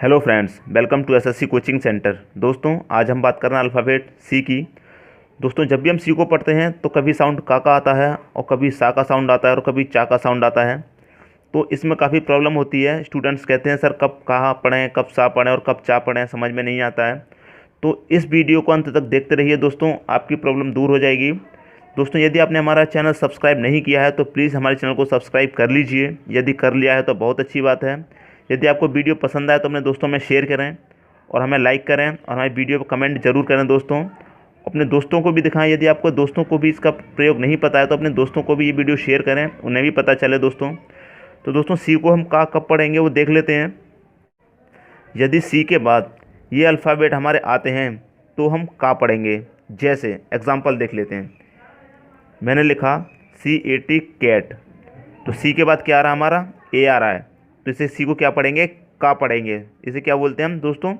Hello friends, welcome to SSC coaching centre. दोस्तों, आज हम बात कर रहे हैं अल्फ़ाबेट सी की। दोस्तों, जब भी हम सी को पढ़ते हैं तो कभी साउंड का आता है और कभी सा का साउंड आता है और कभी चा का साउंड आता है। तो इसमें काफ़ी प्रॉब्लम होती है। स्टूडेंट्स कहते हैं सर कब कहाँ पढ़ें, कब सा पढ़ें और कब चा पढ़ें, समझ में नहीं आता है। तो इस वीडियो को अंत तक देखते रहिए दोस्तों, आपकी प्रॉब्लम दूर हो जाएगी। दोस्तों, यदि आपने हमारा चैनल सब्सक्राइब नहीं किया है तो प्लीज़ हमारे चैनल को सब्सक्राइब कर लीजिए। यदि कर लिया है तो बहुत अच्छी बात है। यदि आपको वीडियो पसंद आए तो अपने दोस्तों में शेयर करें और हमें लाइक करें और हमारे वीडियो पर कमेंट जरूर करें। दोस्तों, अपने दोस्तों को भी दिखाएं। यदि आपको दोस्तों को भी इसका प्रयोग नहीं पता है तो अपने दोस्तों को भी ये वीडियो शेयर करें, उन्हें भी पता चले। दोस्तों, तो दोस्तों सी को हम का कब पढ़ेंगे वो देख लेते हैं। यदि सी के बाद ये अल्फ़ाबेट हमारे आते हैं तो हम का पढ़ेंगे। जैसे एग्जाम्पल देख लेते हैं। मैंने लिखा CAT कैट, तो सी के बाद क्या आ रहा है हमारा ए आ रहा है, तो इसे सी को क्या पढ़ेंगे, का पढ़ेंगे। इसे क्या बोलते हैं हम दोस्तों,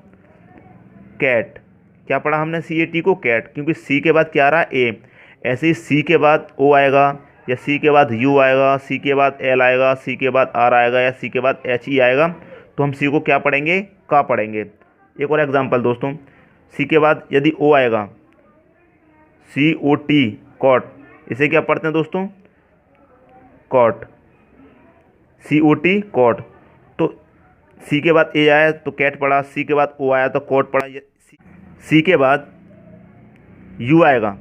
कैट। क्या पढ़ा हमने CAT को, कैट, क्योंकि सी के बाद क्या आ रहा है ए। ऐसे ही सी के बाद ओ आएगा या सी के बाद यू आएगा, सी के बाद एल आएगा, सी के बाद आर आएगा या सी के बाद HE आएगा, तो हम सी को क्या पढ़ेंगे, का पढ़ेंगे। एक और एग्जांपल दोस्तों, सी के बाद यदि ओ आएगा, COT कॉट, इसे क्या पढ़ते हैं दोस्तों, कॉट, COT कॉट। तो सी के बाद ए आया तो कैट पढ़ा, सी के बाद ओ आया तो कॉट पढ़ा। सी के बाद यू आएगा,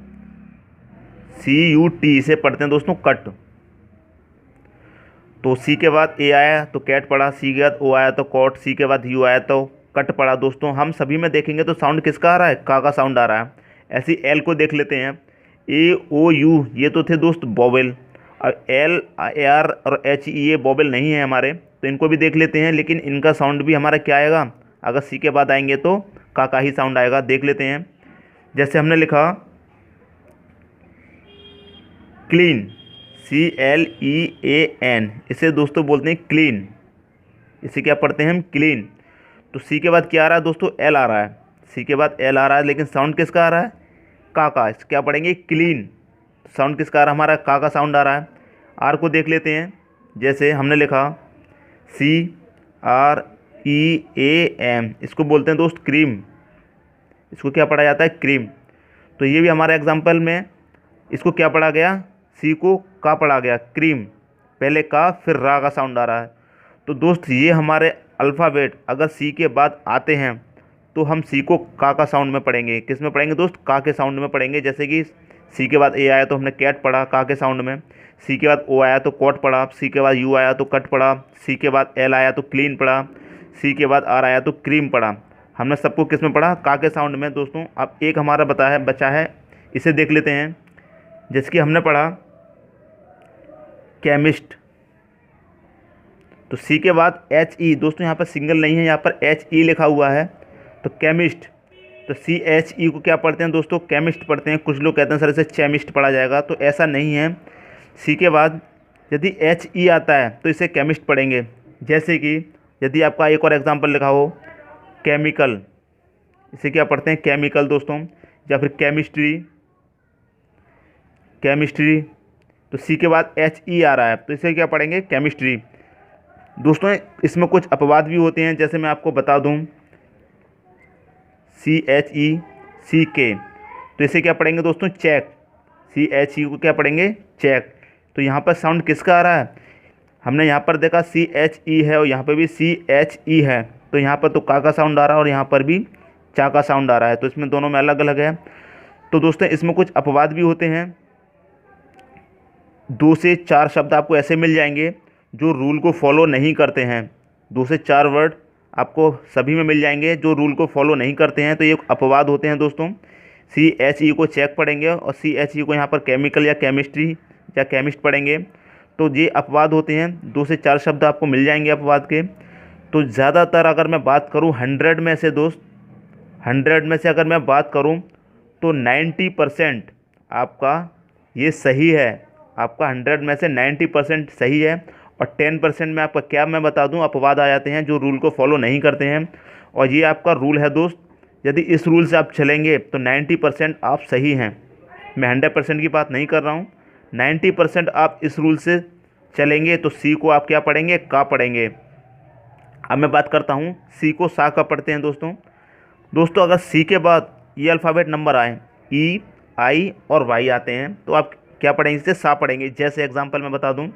CUT, इसे पढ़ते हैं दोस्तों कट। तो सी के बाद ए आया तो कैट पढ़ा, सी के बाद ओ आया तो कॉट, सी के बाद यू आया तो कट पढ़ा। दोस्तों, हम सभी में देखेंगे तो साउंड किसका आ रहा है, का साउंड आ रहा है। ऐसी एल को देख लेते हैं, AOU, ये तो थे दोस्त बॉबेल, और एल AR और HE ये बॉबेल नहीं है हमारे, तो इनको भी देख लेते हैं। लेकिन इनका साउंड भी हमारा क्या आएगा, अगर सी के बाद आएंगे तो का ही साउंड आएगा। देख लेते हैं। जैसे हमने लिखा क्लीन, CLEAN, इसे दोस्तों बोलते हैं क्लीन, इसे क्या पढ़ते हैं हम, क्लीन। तो सी के बाद क्या आ रहा है दोस्तों, एल आ रहा है, सी के बाद एल आ रहा है, लेकिन साउंड किसका आ रहा है, का। इसे क्या पढ़ेंगे, क्लीन। साउंड किसका आ रहा है, हमारा का साउंड आ रहा है। आर को देख लेते हैं। जैसे हमने लिखा CREAM, इसको बोलते हैं दोस्त क्रीम, इसको क्या पढ़ा जाता है, क्रीम। तो ये भी हमारे एग्जाम्पल में इसको क्या पढ़ा गया, सी को का पढ़ा गया, क्रीम। पहले का फिर रा का साउंड आ रहा है। तो दोस्त, ये हमारे अल्फ़ाबेट अगर सी के बाद आते हैं तो हम सी को का साउंड में पढ़ेंगे। किस में पढ़ेंगे दोस्त, का के साउंड में पढ़ेंगे। जैसे कि सी के बाद ए आया तो हमने कैट पढ़ा का के साउंड में, सी के बाद ओ आया तो कॉट पढ़ा, सी के बाद यू आया तो कट पढ़ा, सी के बाद एल आया तो क्लीन पढ़ा, सी के बाद आर आया तो क्रीम पढ़ा। हमने सबको किस में पढ़ा, का के साउंड में। दोस्तों, अब एक हमारा बचा है, इसे देख लेते हैं। जैसे कि हमने पढ़ा केमिस्ट, तो सी के बाद HE, दोस्तों यहाँ पर सिंगल नहीं है, यहाँ पर HE लिखा हुआ है, तो केमिस्ट। तो CHE को क्या पढ़ते हैं दोस्तों, केमिस्ट पढ़ते हैं। कुछ लोग कहते हैं सर इसे चेमिस्ट पढ़ा जाएगा, तो ऐसा नहीं है। सी के बाद यदि HE आता है तो इसे केमिस्ट पढ़ेंगे। जैसे कि यदि आपका एक और एग्जांपल लिखा हो केमिकल, इसे क्या पढ़ते हैं, केमिकल दोस्तों। या फिर केमिस्ट्री, तो सी के बाद HE आ रहा है तो इसे क्या पढ़ेंगे, केमिस्ट्री। दोस्तों, इसमें कुछ अपवाद भी होते हैं, जैसे मैं आपको बता दूं, CHECK, तो इसे क्या पढ़ेंगे दोस्तों, चेक। CHE को क्या पढ़ेंगे, चेक। तो यहाँ पर साउंड किसका आ रहा है, हमने यहाँ पर देखा CHE है और यहाँ पर भी CHE है, तो यहाँ पर तो का साउंड आ रहा है और यहाँ पर भी चा का साउंड आ रहा है, तो इसमें दोनों में अलग अलग है। तो दोस्तों, इसमें कुछ अपवाद भी होते हैं। 2 से 4 शब्द आपको ऐसे मिल जाएंगे जो रूल को फॉलो नहीं करते हैं। 2 से 4 वर्ड आपको सभी में मिल जाएंगे जो रूल को फॉलो नहीं करते हैं, तो ये अपवाद होते हैं दोस्तों। CHE को चेक पढ़ेंगे और CHE को यहाँ पर केमिकल या केमिस्ट्री या केमिस्ट पढ़ेंगे, तो ये अपवाद होते हैं। 2 से 4 शब्द आपको मिल जाएंगे अपवाद के। तो ज़्यादातर अगर मैं बात करूँ 100 में से दोस्त, 100 में से अगर मैं बात करूँ तो 90% आपका ये सही है। आपका 100 में से 90% सही है और 10% में आपका क्या मैं बता दूं, अपवाद आ जाते हैं जो रूल को फॉलो नहीं करते हैं। और ये आपका रूल है दोस्त। यदि इस रूल से आप चलेंगे तो 90% आप सही हैं। मैं 100% की बात नहीं कर रहा हूँ, 90% आप इस रूल से चलेंगे तो सी को आप क्या पढ़ेंगे, का पढ़ेंगे। अब मैं बात करता हूँ सी को सा का पढ़ते हैं दोस्तों अगर सी के बाद ये अल्फ़ाबेट नंबर आए, ई, आई और वाई आते हैं, तो आप क्या पढ़ेंगे? इससे सा पढ़ेंगे। जैसे एग्जांपल मैं बता दूं,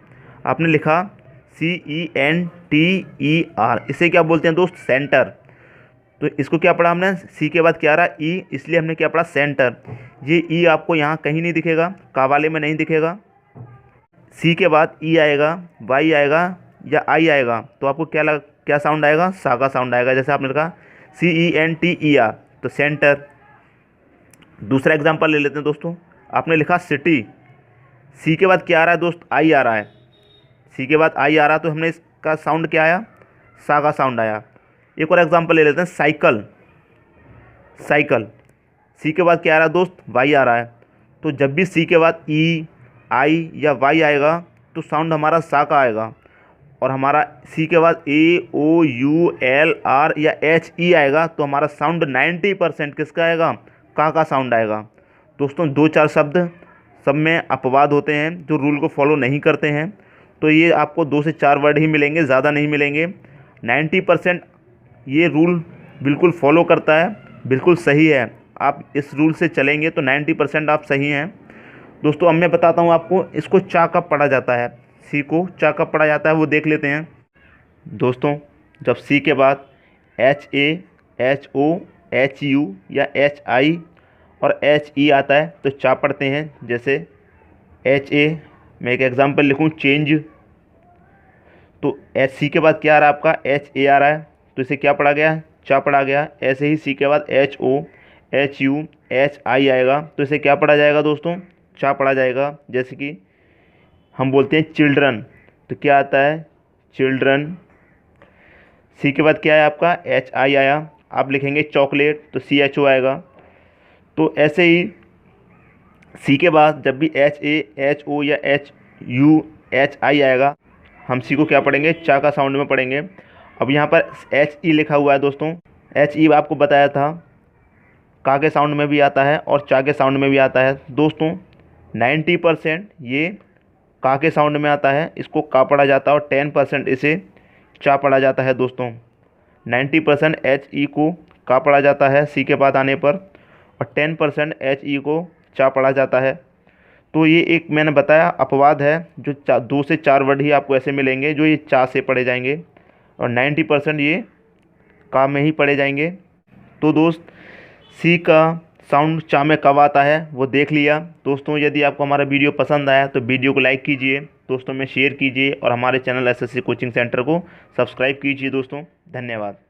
आपने लिखा CENTER, इसे क्या बोलते हैं दोस्त? सेंटर। तो इसको क्या पढ़ा हमने? सी के बाद क्या आ रहा? ई, इसलिए हमने क्या पढ़ा? सेंटर। ये ई आपको यहाँ कहीं नहीं दिखेगा, का वाले में नहीं दिखेगा। सी के बाद ई आएगा, वाई आएगा या आई आएगा, तो आपको क्या साउंड आएगा? सा का साउंड आएगा। जैसे आपने लिखा CENTER, तो सेंटर। दूसरा एग्जांपल ले लेते हैं दोस्तों, आपने लिखा सिटी, सी के बाद क्या आ रहा है दोस्त? आई आ रहा है। सी के बाद आई आ रहा है, तो हमने इसका साउंड क्या आया? सा का साउंड आया। एक और एग्जांपल ले लेते हैं, साइकिल, सी के बाद क्या आ रहा है दोस्त? वाई आ रहा है। तो जब भी सी के बाद ई, आई या वाई आएगा, तो साउंड हमारा सा का आएगा। और हमारा सी के बाद AOULR या HE आएगा, तो हमारा साउंड 90% किसका आएगा? का साउंड आएगा। दोस्तों 2-4 शब्द सब में अपवाद होते हैं जो रूल को फॉलो नहीं करते हैं, तो ये आपको 2 से 4 वर्ड ही मिलेंगे, ज़्यादा नहीं मिलेंगे। 90% ये रूल बिल्कुल फॉलो करता है, बिल्कुल सही है। आप इस रूल से चलेंगे तो 90% आप सही हैं दोस्तों। अब मैं बताता हूँ आपको इसको चा कब पढ़ा जाता है, सी को चा कब पढ़ा जाता है, वो देख लेते हैं दोस्तों। जब सी के बाद HA, HO, HU या HI और HE आता है, तो चा पढ़ते हैं। जैसे HA, मैं एक एग्जांपल लिखूँ, चेंज, तो सी के बाद क्या आ रहा है आपका? HA आ रहा है, तो इसे क्या पढ़ा गया? चा पढ़ा गया। ऐसे ही सी के बाद HO, HU, HI आएगा, तो इसे क्या पढ़ा जाएगा दोस्तों? चा पढ़ा जाएगा। जैसे कि हम बोलते हैं चिल्ड्रन, तो क्या आता है? चिल्ड्रन। सी के बाद क्या है आपका? HI आया। आप लिखेंगे चॉकलेट, तो CHO आएगा। तो ऐसे ही सी के बाद जब भी HA, HO या HU, HI आएगा, हम सी को क्या पढ़ेंगे? चा का साउंड में पढ़ेंगे। अब यहाँ पर HE लिखा हुआ है दोस्तों, HE आपको बताया था का के साउंड में भी आता है और चा के साउंड में भी आता है दोस्तों। 90% ये का के साउंड में आता है, इसको का पढ़ा जाता है, और 10% इसे चा पढ़ा जाता है दोस्तों। 90% HE को का पढ़ा जाता है सी के बाद आने पर, और 10% HE को चा पढ़ा जाता है। तो ये एक मैंने बताया अपवाद है, जो 2 से 4 वर्ड ही आपको ऐसे मिलेंगे जो ये चा से पढ़े जाएंगे, और 90% ये का में ही पढ़े जाएंगे। तो दोस्त सी का साउंड चा में कब आता है वो देख लिया दोस्तों। यदि आपको हमारा वीडियो पसंद आया तो वीडियो को लाइक कीजिए, दोस्तों में शेयर कीजिए, और हमारे चैनल SSC कोचिंग सेंटर को सब्सक्राइब कीजिए दोस्तों। धन्यवाद।